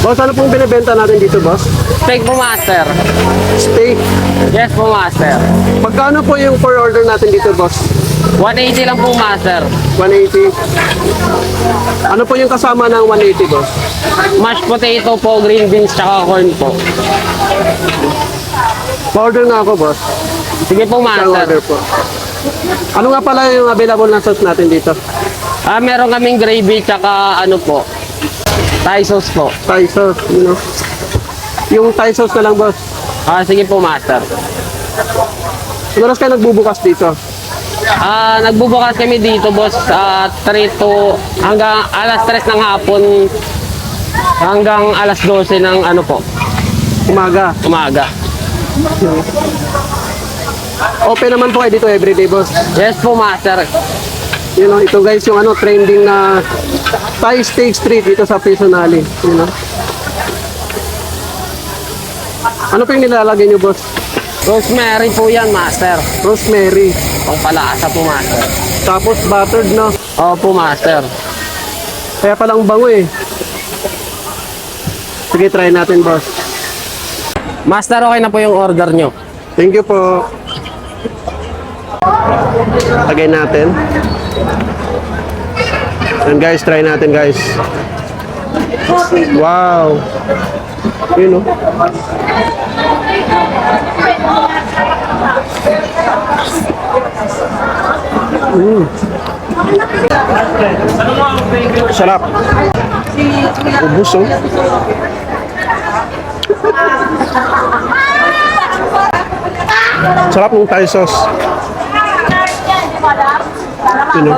Boss, ano pong binibenta natin dito, boss? Steak po, master. Steak. Yes po, master. Magkano po yung per order natin dito, boss? 180 lang po, master. 180. Ano po yung kasama ng 180, boss? Mashed potato po, green beans, tsaka corn po. Pa-order na ako, boss. Sige po, Isang order master. po. Ano nga pala yung available na sauce natin dito? Meron kaming gravy, tsaka ano po, Thai sauce po. Thai sauce, you know. Yung Thai sauce na lang, boss. Sige po, master. Ano oras kayo nagbubukas dito? Nagbubukas kami dito, boss, 3 to hanggang alas 3 ng hapon hanggang alas 12 ng ano po, Umaga. umaga. Open naman po kayo dito everyday, boss. Yes po, master. You know, ito guys yung ano, trending na Thai Steak Street dito sa Personali. You know. Ano po yung nilalagay nyo, boss? Rosemary po yan, master. Rosemary. Pang palaasa po, master. Tapos buttered, no? Opo, master. Kaya palang bango eh. Sige, try natin, boss. Master, okay na po yung order nyo. Thank you po. Lagay natin. And guys, try natin, guys. Wow. You know. Sarap. Ubus, oh. Sarap ng Thai sauce. You know.